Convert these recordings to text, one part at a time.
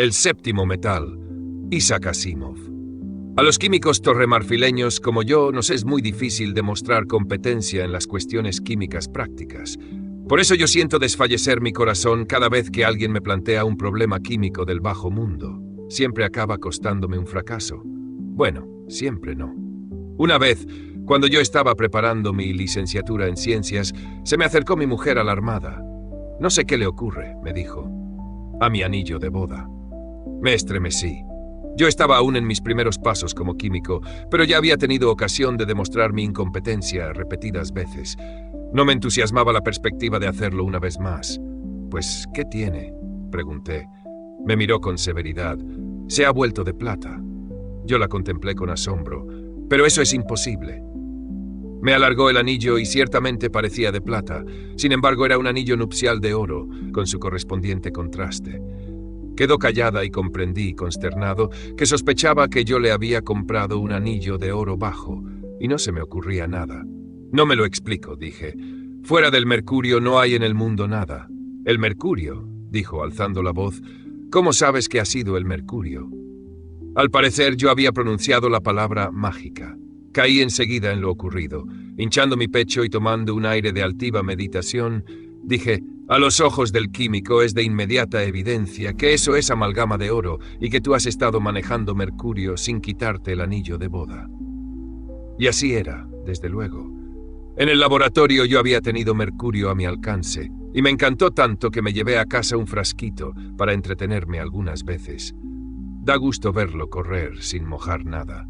El séptimo metal, Isaac Asimov. A los químicos torremarfileños como yo nos es muy difícil demostrar competencia en las cuestiones químicas prácticas. Por eso yo siento desfallecer mi corazón cada vez que alguien me plantea un problema químico del bajo mundo. Siempre acaba costándome un fracaso. Bueno, siempre no. Una vez, cuando yo estaba preparando mi licenciatura en ciencias, se me acercó mi mujer alarmada. «No sé qué le ocurre», me dijo. «A mi anillo de boda». Me estremecí. Yo estaba aún en mis primeros pasos como químico, pero ya había tenido ocasión de demostrar mi incompetencia repetidas veces. No me entusiasmaba la perspectiva de hacerlo una vez más. «Pues, ¿qué tiene?», pregunté. Me miró con severidad. «Se ha vuelto de plata». Yo la contemplé con asombro. «Pero eso es imposible». Me alargó el anillo y ciertamente parecía de plata. Sin embargo, era un anillo nupcial de oro, con su correspondiente contraste. Quedó callada y comprendí, consternado, que sospechaba que yo le había comprado un anillo de oro bajo, y no se me ocurría nada. «No me lo explico», dije. «Fuera del mercurio no hay en el mundo nada». «¿El mercurio?», dijo alzando la voz. «¿Cómo sabes que ha sido el mercurio?». Al parecer yo había pronunciado la palabra mágica. Caí enseguida en lo ocurrido. Hinchando mi pecho y tomando un aire de altiva meditación, dije: «A los ojos del químico es de inmediata evidencia que eso es amalgama de oro y que tú has estado manejando mercurio sin quitarte el anillo de boda». Y así era, desde luego. En el laboratorio yo había tenido mercurio a mi alcance, y me encantó tanto que me llevé a casa un frasquito para entretenerme algunas veces. Da gusto verlo correr sin mojar nada.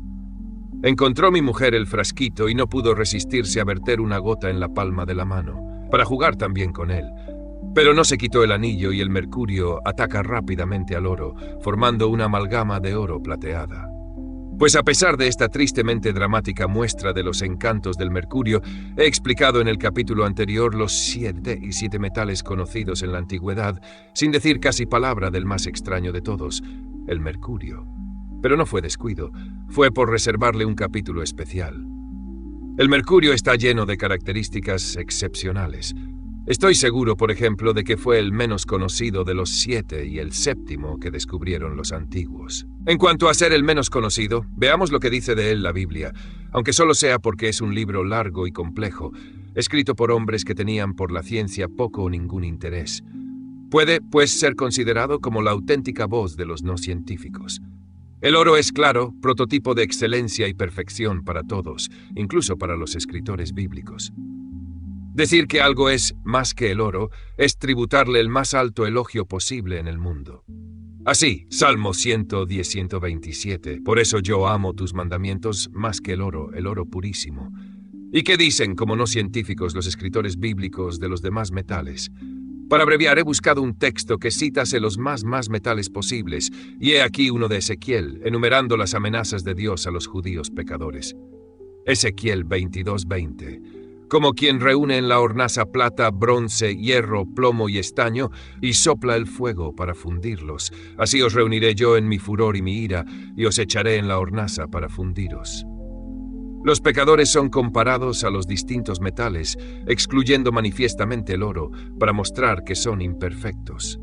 Encontró mi mujer el frasquito y no pudo resistirse a verter una gota en la palma de la mano, para jugar también con él. Pero no se quitó el anillo y el mercurio ataca rápidamente al oro, formando una amalgama de oro plateada. Pues a pesar de esta tristemente dramática muestra de los encantos del mercurio, he explicado en el capítulo anterior los 7 metales conocidos en la antigüedad, sin decir casi palabra del más extraño de todos, el mercurio. Pero no fue descuido, fue por reservarle un capítulo especial. El mercurio está lleno de características excepcionales. Estoy seguro, por ejemplo, de que fue el menos conocido de los 7 y el séptimo que descubrieron los antiguos. En cuanto a ser el menos conocido, veamos lo que dice de él la Biblia, aunque solo sea porque es un libro largo y complejo, escrito por hombres que tenían por la ciencia poco o ningún interés. Puede, pues, ser considerado como la auténtica voz de los no científicos. El oro es, claro, prototipo de excelencia y perfección para todos, incluso para los escritores bíblicos. Decir que algo es más que el oro es tributarle el más alto elogio posible en el mundo. Así, Salmo 110-127, por eso yo amo tus mandamientos más que el oro purísimo. ¿Y qué dicen como no científicos los escritores bíblicos de los demás metales? Para abreviar, he buscado un texto que citase los más metales posibles, y he aquí uno de Ezequiel, enumerando las amenazas de Dios a los judíos pecadores. Ezequiel 22:20. Como quien reúne en la hornaza plata, bronce, hierro, plomo y estaño, y sopla el fuego para fundirlos. Así os reuniré yo en mi furor y mi ira, y os echaré en la hornaza para fundiros. Los pecadores son comparados a los distintos metales, excluyendo manifiestamente el oro, para mostrar que son imperfectos.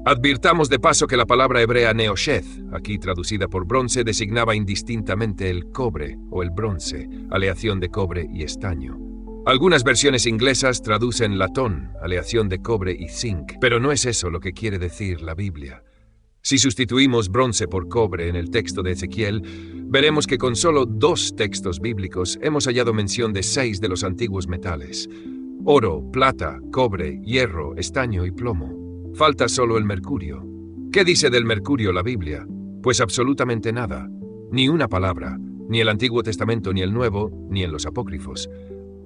Advirtamos de paso que la palabra hebrea neosheth, aquí traducida por bronce, designaba indistintamente el cobre o el bronce, aleación de cobre y estaño. Algunas versiones inglesas traducen latón, aleación de cobre y zinc, pero no es eso lo que quiere decir la Biblia. Si sustituimos bronce por cobre en el texto de Ezequiel, veremos que con solo 2 textos bíblicos hemos hallado mención de 6 de los antiguos metales: oro, plata, cobre, hierro, estaño y plomo. Falta solo el mercurio. ¿Qué dice del mercurio la Biblia? Pues absolutamente nada. Ni una palabra, ni el Antiguo Testamento ni el Nuevo, ni en los apócrifos.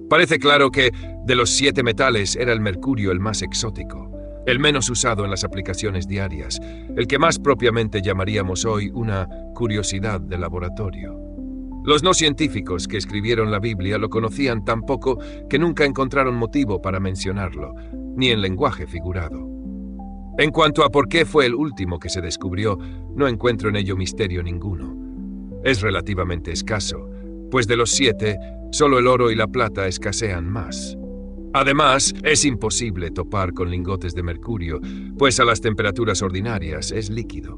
Parece claro que, de los 7 metales, era el mercurio el más exótico, el menos usado en las aplicaciones diarias, el que más propiamente llamaríamos hoy una curiosidad de laboratorio. Los no científicos que escribieron la Biblia lo conocían tan poco que nunca encontraron motivo para mencionarlo, ni en lenguaje figurado. En cuanto a por qué fue el último que se descubrió, no encuentro en ello misterio ninguno. Es relativamente escaso, pues de los 7, solo el oro y la plata escasean más. Además, es imposible topar con lingotes de mercurio, pues a las temperaturas ordinarias es líquido.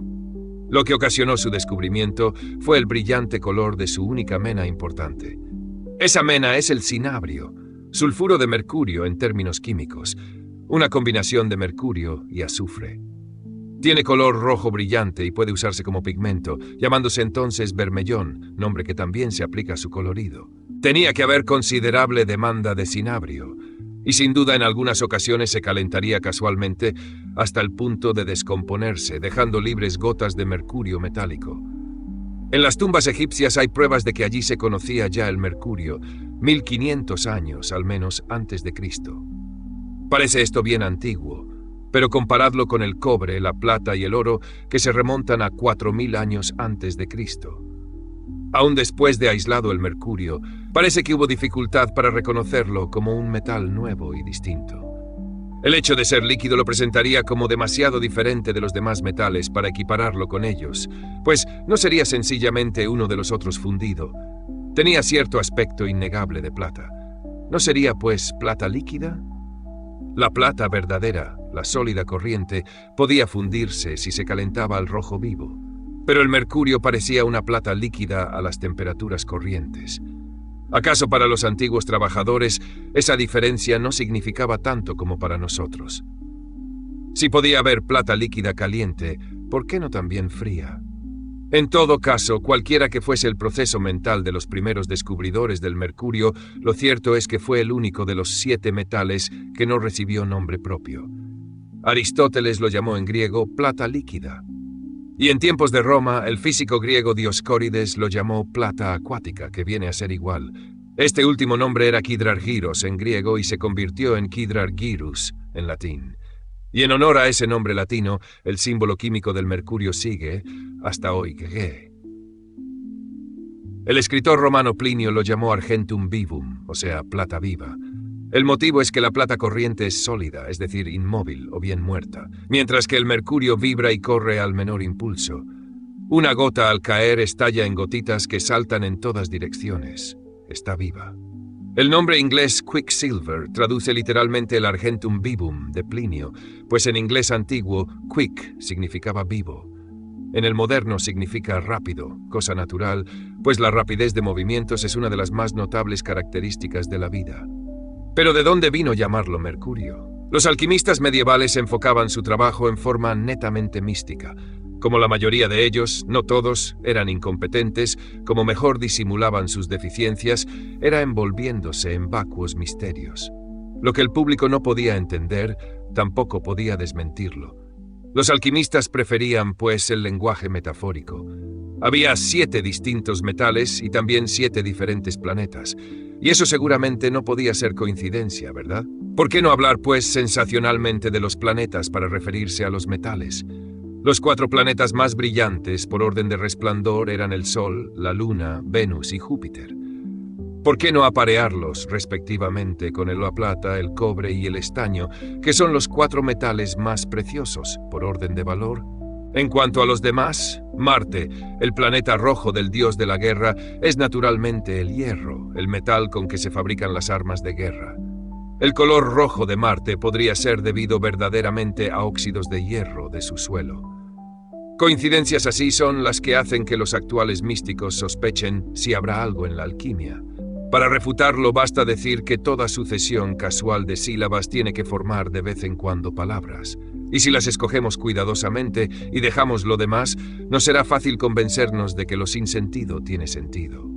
Lo que ocasionó su descubrimiento fue el brillante color de su única mena importante. Esa mena es el cinabrio, sulfuro de mercurio en términos químicos, una combinación de mercurio y azufre. Tiene color rojo brillante y puede usarse como pigmento, llamándose entonces bermellón, nombre que también se aplica a su colorido. Tenía que haber considerable demanda de cinabrio, y sin duda en algunas ocasiones se calentaría casualmente hasta el punto de descomponerse, dejando libres gotas de mercurio metálico. En las tumbas egipcias hay pruebas de que allí se conocía ya el mercurio, 1500 años al menos antes de Cristo. Parece esto bien antiguo, pero comparadlo con el cobre, la plata y el oro que se remontan a 4000 años antes de Cristo. Aún después de aislado el mercurio, parece que hubo dificultad para reconocerlo como un metal nuevo y distinto. El hecho de ser líquido lo presentaría como demasiado diferente de los demás metales para equipararlo con ellos, pues no sería sencillamente uno de los otros fundido. Tenía cierto aspecto innegable de plata. ¿No sería, pues, plata líquida? La plata verdadera, la sólida corriente, podía fundirse si se calentaba al rojo vivo, pero el mercurio parecía una plata líquida a las temperaturas corrientes. ¿Acaso para los antiguos trabajadores esa diferencia no significaba tanto como para nosotros? Si podía haber plata líquida caliente, ¿por qué no también fría? En todo caso, cualquiera que fuese el proceso mental de los primeros descubridores del mercurio, lo cierto es que fue el único de los 7 metales que no recibió nombre propio. Aristóteles lo llamó en griego plata líquida. Y en tiempos de Roma, el físico griego Dioscórides lo llamó plata acuática, que viene a ser igual. Este último nombre era Kydrargyros en griego y se convirtió en Kydrargyrus en latín. Y en honor a ese nombre latino, el símbolo químico del mercurio sigue hasta hoy Ge. El escritor romano Plinio lo llamó argentum vivum, o sea, plata viva. El motivo es que la plata corriente es sólida, es decir, inmóvil o bien muerta, mientras que el mercurio vibra y corre al menor impulso. Una gota al caer estalla en gotitas que saltan en todas direcciones. Está viva. El nombre inglés quicksilver traduce literalmente el argentum vivum de Plinio, pues en inglés antiguo, quick significaba vivo. En el moderno significa rápido, cosa natural, pues la rapidez de movimientos es una de las más notables características de la vida. Pero ¿de dónde vino llamarlo mercurio? Los alquimistas medievales enfocaban su trabajo en forma netamente mística. Como la mayoría de ellos, no todos, eran incompetentes, como mejor disimulaban sus deficiencias, era envolviéndose en vacuos misterios. Lo que el público no podía entender, tampoco podía desmentirlo. Los alquimistas preferían, pues, el lenguaje metafórico. Había 7 distintos metales y también 7 diferentes planetas. Y eso seguramente no podía ser coincidencia, ¿verdad? ¿Por qué no hablar, pues, sensacionalmente de los planetas para referirse a los metales? Los 4 planetas más brillantes por orden de resplandor eran el Sol, la Luna, Venus y Júpiter. ¿Por qué no aparearlos, respectivamente, con la plata, el cobre y el estaño, que son los 4 metales más preciosos, por orden de valor? En cuanto a los demás, Marte, el planeta rojo del dios de la guerra, es naturalmente el hierro, el metal con que se fabrican las armas de guerra. El color rojo de Marte podría ser debido verdaderamente a óxidos de hierro de su suelo. Coincidencias así son las que hacen que los actuales místicos sospechen si habrá algo en la alquimia. Para refutarlo basta decir que toda sucesión casual de sílabas tiene que formar de vez en cuando palabras. Y si las escogemos cuidadosamente y dejamos lo demás, no será fácil convencernos de que lo sin sentido tiene sentido.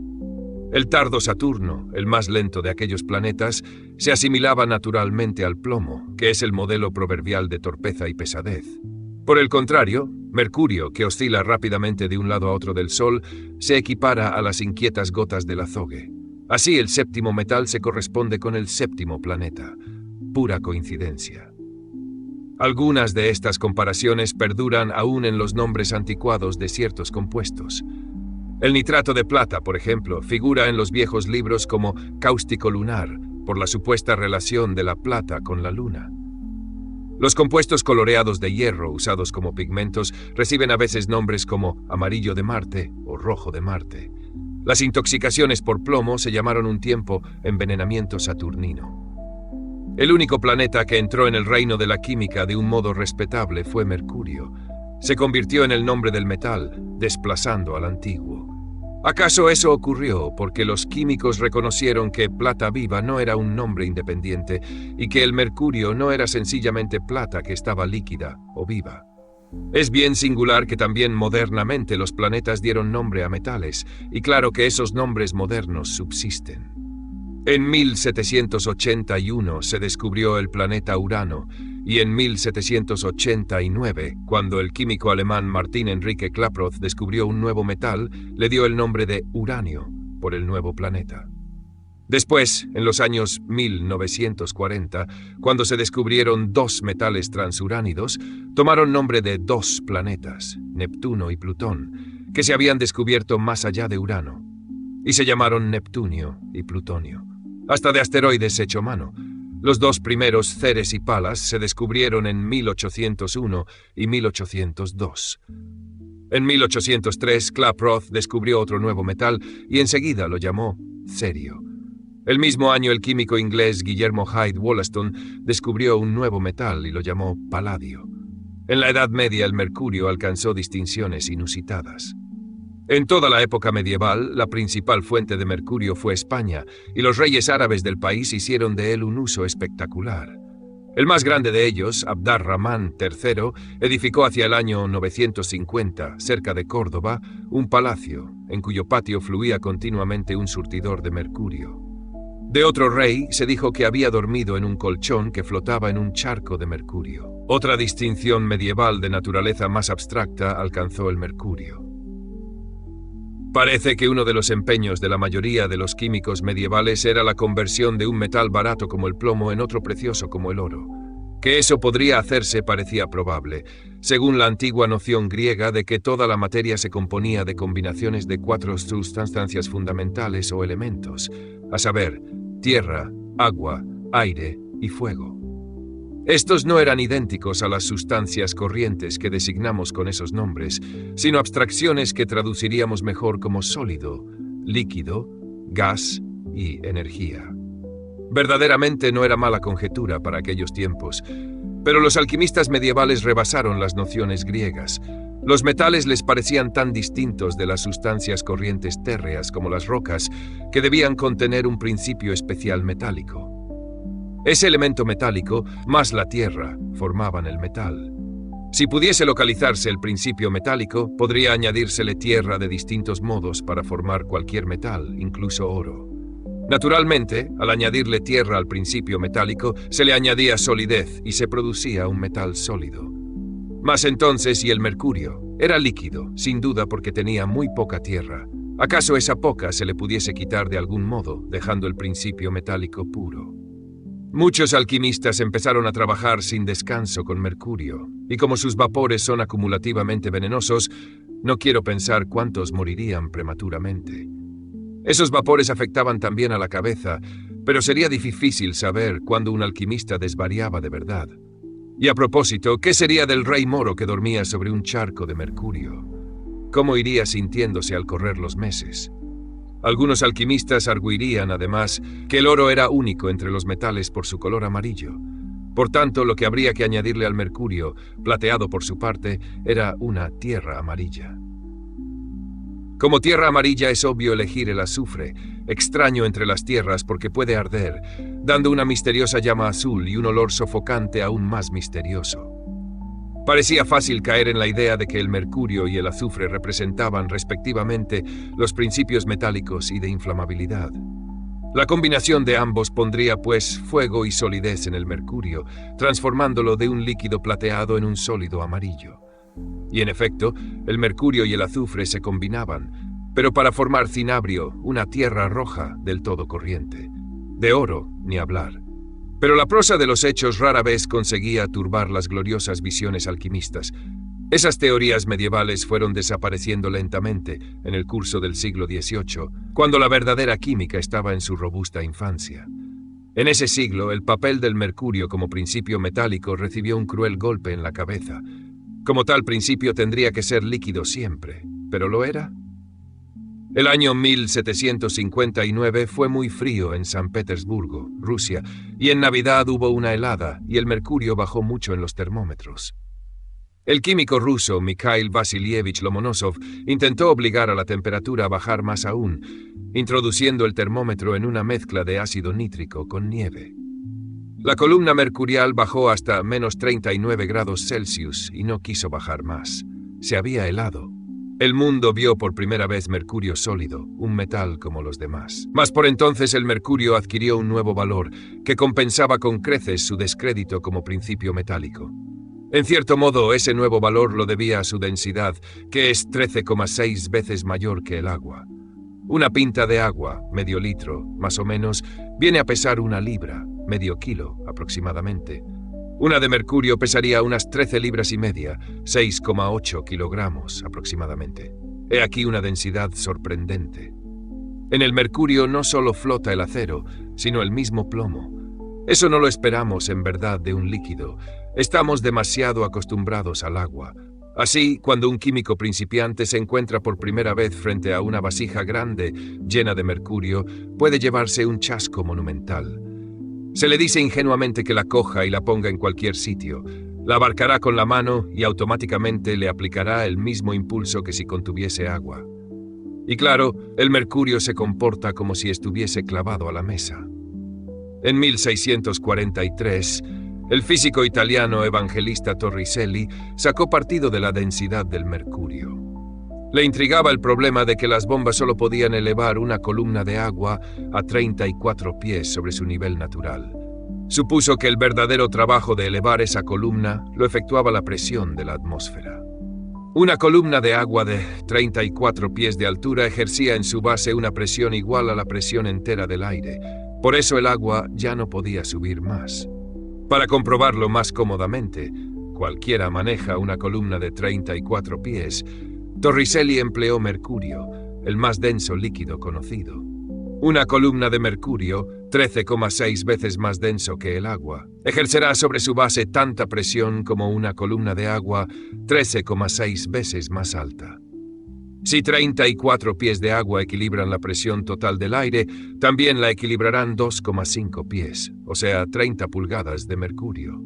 El tardo Saturno, el más lento de aquellos planetas, se asimilaba naturalmente al plomo, que es el modelo proverbial de torpeza y pesadez. Por el contrario, Mercurio, que oscila rápidamente de un lado a otro del Sol, se equipara a las inquietas gotas del azogue. Así el séptimo metal se corresponde con el séptimo planeta. Pura coincidencia. Algunas de estas comparaciones perduran aún en los nombres anticuados de ciertos compuestos. El nitrato de plata, por ejemplo, figura en los viejos libros como cáustico lunar, por la supuesta relación de la plata con la luna. Los compuestos coloreados de hierro usados como pigmentos reciben a veces nombres como amarillo de Marte o rojo de Marte. Las intoxicaciones por plomo se llamaron un tiempo envenenamiento saturnino. El único planeta que entró en el reino de la química de un modo respetable fue Mercurio. se convirtió en el nombre del metal, desplazando al antiguo. ¿Acaso eso ocurrió porque los químicos reconocieron que plata viva no era un nombre independiente y que el mercurio no era sencillamente plata que estaba líquida o viva? Es bien singular que también modernamente los planetas dieron nombre a metales, y claro que esos nombres modernos subsisten. En 1781 se descubrió el planeta Urano, y en 1789, cuando el químico alemán Martin Enrique Klaproth descubrió un nuevo metal, le dio el nombre de uranio por el nuevo planeta. Después, en los años 1940, cuando se descubrieron dos metales transuránidos, tomaron nombre de dos planetas, Neptuno y Plutón, que se habían descubierto más allá de Urano, y se llamaron Neptunio y Plutonio. Hasta de asteroides hecho mano. Los dos primeros, Ceres y Palas, se descubrieron en 1801 y 1802. En 1803, Klaproth descubrió otro nuevo metal y enseguida lo llamó cerio. El mismo año, el químico inglés Guillermo Hyde Wollaston descubrió un nuevo metal y lo llamó paladio. En la Edad Media, el mercurio alcanzó distinciones inusitadas. En toda la época medieval, la principal fuente de mercurio fue España, y los reyes árabes del país hicieron de él un uso espectacular. El más grande de ellos, Abd ar-Rahman III, edificó hacia el año 950, cerca de Córdoba, un palacio, en cuyo patio fluía continuamente un surtidor de mercurio. De otro rey se dijo que había dormido en un colchón que flotaba en un charco de mercurio. Otra distinción medieval de naturaleza más abstracta alcanzó el mercurio. Parece que uno de los empeños de la mayoría de los químicos medievales era la conversión de un metal barato como el plomo en otro precioso como el oro. Que eso podría hacerse parecía probable, según la antigua noción griega de que toda la materia se componía de combinaciones de 4 sustancias fundamentales o elementos, a saber, tierra, agua, aire y fuego. Estos no eran idénticos a las sustancias corrientes que designamos con esos nombres, sino abstracciones que traduciríamos mejor como sólido, líquido, gas y energía. Verdaderamente no era mala conjetura para aquellos tiempos, pero los alquimistas medievales rebasaron las nociones griegas. Los metales les parecían tan distintos de las sustancias corrientes térreas como las rocas, que debían contener un principio especial metálico. Ese elemento metálico, más la tierra, formaban el metal. Si pudiese localizarse el principio metálico, podría añadírsele tierra de distintos modos para formar cualquier metal, incluso oro. Naturalmente, al añadirle tierra al principio metálico, se le añadía solidez y se producía un metal sólido. Mas entonces, ¿y el mercurio? Era líquido, sin duda porque tenía muy poca tierra. ¿Acaso esa poca se le pudiese quitar de algún modo, dejando el principio metálico puro? Muchos alquimistas empezaron a trabajar sin descanso con mercurio, y como sus vapores son acumulativamente venenosos, no quiero pensar cuántos morirían prematuramente. Esos vapores afectaban también a la cabeza, pero sería difícil saber cuándo un alquimista desvariaba de verdad. Y a propósito, ¿qué sería del rey moro que dormía sobre un charco de mercurio? ¿Cómo iría sintiéndose al correr los meses? Algunos alquimistas arguirían, además, que el oro era único entre los metales por su color amarillo. Por tanto, lo que habría que añadirle al mercurio, plateado por su parte, era una tierra amarilla. Como tierra amarilla es obvio elegir el azufre, extraño entre las tierras porque puede arder, dando una misteriosa llama azul y un olor sofocante aún más misterioso. Parecía fácil caer en la idea de que el mercurio y el azufre representaban, respectivamente, los principios metálicos y de inflamabilidad. La combinación de ambos pondría, pues, fuego y solidez en el mercurio, transformándolo de un líquido plateado en un sólido amarillo. Y en efecto, el mercurio y el azufre se combinaban, pero para formar cinabrio, una tierra roja del todo corriente. De oro, ni hablar. Pero la prosa de los hechos rara vez conseguía turbar las gloriosas visiones alquimistas. Esas teorías medievales fueron desapareciendo lentamente en el curso del siglo XVIII, cuando la verdadera química estaba en su robusta infancia. En ese siglo, el papel del mercurio como principio metálico recibió un cruel golpe en la cabeza. Como tal principio tendría que ser líquido siempre, ¿pero lo era? El año 1759 fue muy frío en San Petersburgo, Rusia, y en Navidad hubo una helada y el mercurio bajó mucho en los termómetros. El químico ruso Mikhail Vasilievich Lomonosov intentó obligar a la temperatura a bajar más aún, introduciendo el termómetro en una mezcla de ácido nítrico con nieve. La columna mercurial bajó hasta menos 39 grados Celsius y no quiso bajar más. Se había helado. El mundo vio por primera vez mercurio sólido, un metal como los demás. Mas por entonces el mercurio adquirió un nuevo valor que compensaba con creces su descrédito como principio metálico. En cierto modo, ese nuevo valor lo debía a su densidad, que es 13,6 veces mayor que el agua. Una pinta de agua, medio litro, más o menos, viene a pesar 1 libra, medio kilo aproximadamente. Una de mercurio pesaría unas 13 libras y media, 6,8 kilogramos aproximadamente. He aquí una densidad sorprendente. En el mercurio no solo flota el acero, sino el mismo plomo. Eso no lo esperamos en verdad de un líquido. Estamos demasiado acostumbrados al agua. Así, cuando un químico principiante se encuentra por primera vez frente a una vasija grande llena de mercurio, puede llevarse un chasco monumental. Se le dice ingenuamente que la coja y la ponga en cualquier sitio. La abarcará con la mano y automáticamente le aplicará el mismo impulso que si contuviese agua. Y claro, el mercurio se comporta como si estuviese clavado a la mesa. En 1643, el físico italiano Evangelista Torricelli sacó partido de la densidad del mercurio. Le intrigaba el problema de que las bombas solo podían elevar una columna de agua a 34 pies sobre su nivel natural. Supuso que el verdadero trabajo de elevar esa columna lo efectuaba la presión de la atmósfera. Una columna de agua de 34 pies de altura ejercía en su base una presión igual a la presión entera del aire. Por eso el agua ya no podía subir más. Para comprobarlo más cómodamente, cualquiera maneja una columna de 34 pies. Torricelli empleó mercurio, el más denso líquido conocido. Una columna de mercurio, 13,6 veces más denso que el agua, ejercerá sobre su base tanta presión como una columna de agua 13,6 veces más alta. Si 34 pies de agua equilibran la presión total del aire, también la equilibrarán 2,5 pies, o sea, 30 pulgadas de mercurio.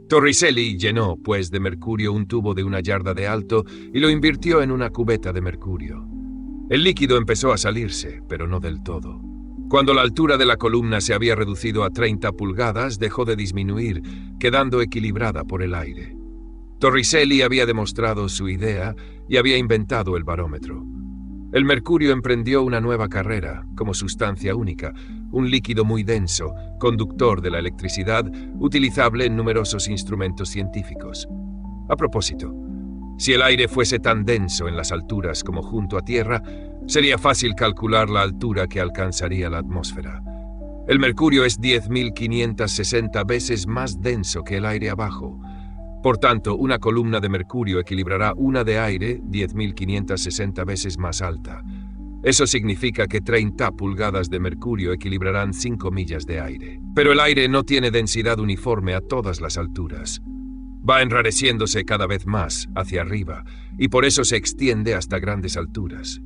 Torricelli llenó, pues, de mercurio un tubo de 1 yarda de alto y lo invirtió en una cubeta de mercurio. El líquido empezó a salirse, pero no del todo. Cuando la altura de la columna se había reducido a 30 pulgadas, dejó de disminuir, quedando equilibrada por el aire. Torricelli había demostrado su idea y había inventado el barómetro. El mercurio emprendió una nueva carrera, como sustancia única, un líquido muy denso, conductor de la electricidad, utilizable en numerosos instrumentos científicos. A propósito, si el aire fuese tan denso en las alturas como junto a tierra, sería fácil calcular la altura que alcanzaría la atmósfera. El mercurio es 10.560 veces más denso que el aire abajo. Por tanto, una columna de mercurio equilibrará una de aire 10.560 veces más alta. Eso significa que 30 pulgadas de mercurio equilibrarán 5 millas de aire. Pero el aire no tiene densidad uniforme a todas las alturas. Va enrareciéndose cada vez más hacia arriba, y por eso se extiende hasta grandes alturas.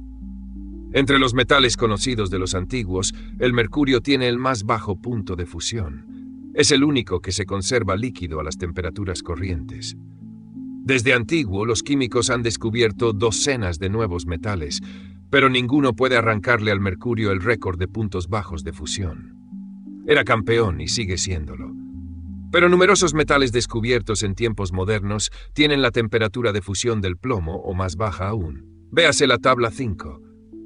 Entre los metales conocidos de los antiguos, el mercurio tiene el más bajo punto de fusión. Es el único que se conserva líquido a las temperaturas corrientes. Desde antiguo, los químicos han descubierto docenas de nuevos metales, pero ninguno puede arrancarle al mercurio el récord de puntos bajos de fusión. Era campeón y sigue siéndolo. Pero numerosos metales descubiertos en tiempos modernos tienen la temperatura de fusión del plomo o más baja aún. Véase la tabla 5.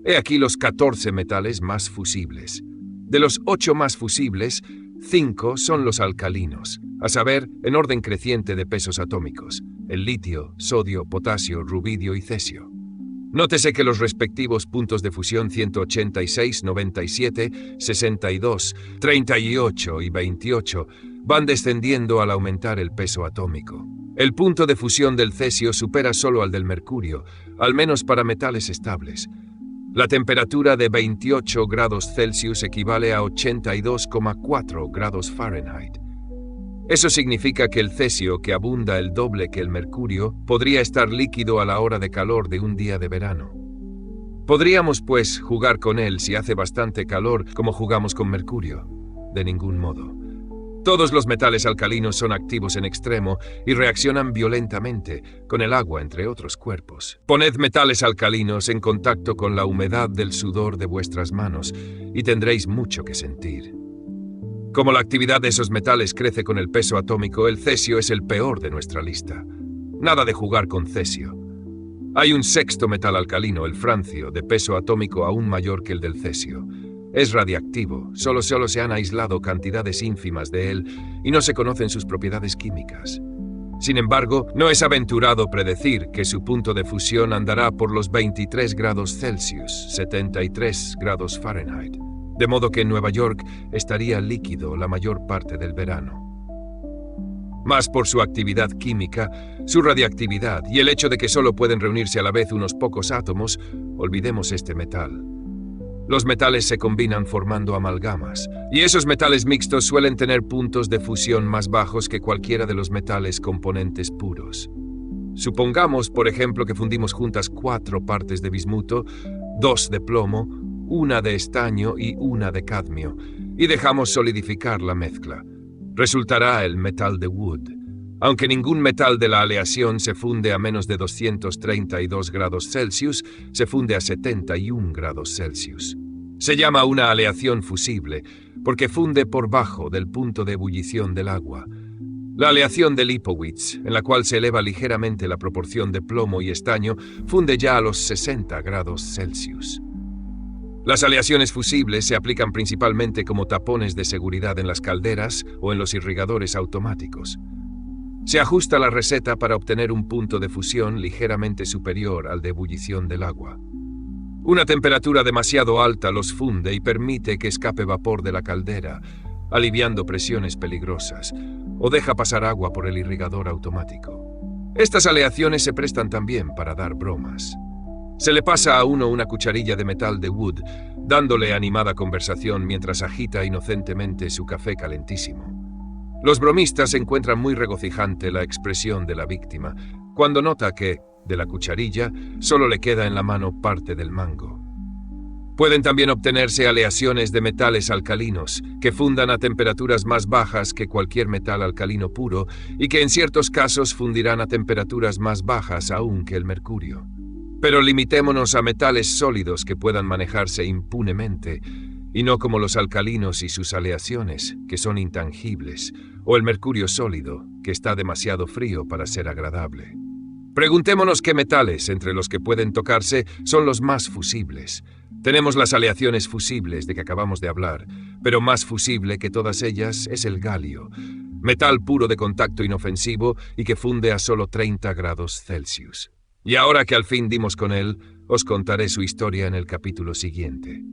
He aquí los 14 metales más fusibles. De los 8 más fusibles, 5 son los alcalinos, a saber, en orden creciente de pesos atómicos: el litio, sodio, potasio, rubidio y cesio. Nótese que los respectivos puntos de fusión 186, 97, 62, 38 y 28 van descendiendo al aumentar el peso atómico. El punto de fusión del cesio supera solo al del mercurio, al menos para metales estables. La temperatura de 28 grados Celsius equivale a 82,4 grados Fahrenheit. Eso significa que el cesio, que abunda el doble que el mercurio, podría estar líquido a la hora de calor de un día de verano. Podríamos, pues, jugar con él si hace bastante calor como jugamos con mercurio. De ningún modo. Todos los metales alcalinos son activos en extremo y reaccionan violentamente con el agua, entre otros cuerpos. Poned metales alcalinos en contacto con la humedad del sudor de vuestras manos y tendréis mucho que sentir. Como la actividad de esos metales crece con el peso atómico, el cesio es el peor de nuestra lista. Nada de jugar con cesio. Hay un sexto metal alcalino, el francio, de peso atómico aún mayor que el del cesio. Es radiactivo, solo se han aislado cantidades ínfimas de él y no se conocen sus propiedades químicas. Sin embargo, no es aventurado predecir que su punto de fusión andará por los 23 grados Celsius, 73 grados Fahrenheit, de modo que en Nueva York estaría líquido la mayor parte del verano. Más por su actividad química, su radiactividad y el hecho de que solo pueden reunirse a la vez unos pocos átomos, olvidemos este metal. Los metales se combinan formando amalgamas, y esos metales mixtos suelen tener puntos de fusión más bajos que cualquiera de los metales componentes puros. Supongamos, por ejemplo, que fundimos juntas 4 partes de bismuto, 2 de plomo, 1 de estaño y 1 de cadmio, y dejamos solidificar la mezcla. Resultará el metal de Wood. Aunque ningún metal de la aleación se funde a menos de 232 grados Celsius, se funde a 71 grados Celsius. Se llama una aleación fusible porque funde por bajo del punto de ebullición del agua. La aleación de Lipowitz, en la cual se eleva ligeramente la proporción de plomo y estaño, funde ya a los 60 grados Celsius. Las aleaciones fusibles se aplican principalmente como tapones de seguridad en las calderas o en los irrigadores automáticos. Se ajusta la receta para obtener un punto de fusión ligeramente superior al de ebullición del agua. Una temperatura demasiado alta los funde y permite que escape vapor de la caldera, aliviando presiones peligrosas, o deja pasar agua por el irrigador automático. Estas aleaciones se prestan también para dar bromas. Se le pasa a uno una cucharilla de metal de Wood, dándole animada conversación mientras agita inocentemente su café calentísimo. Los bromistas encuentran muy regocijante la expresión de la víctima, cuando nota que, de la cucharilla, solo le queda en la mano parte del mango. Pueden también obtenerse aleaciones de metales alcalinos, que fundan a temperaturas más bajas que cualquier metal alcalino puro y que en ciertos casos fundirán a temperaturas más bajas aún que el mercurio. Pero limitémonos a metales sólidos que puedan manejarse impunemente, y no como los alcalinos y sus aleaciones, que son intangibles, o el mercurio sólido, que está demasiado frío para ser agradable. Preguntémonos qué metales, entre los que pueden tocarse, son los más fusibles. Tenemos las aleaciones fusibles de que acabamos de hablar, pero más fusible que todas ellas es el galio, metal puro de contacto inofensivo y que funde a solo 30 grados Celsius. Y ahora que al fin dimos con él, os contaré su historia en el capítulo siguiente.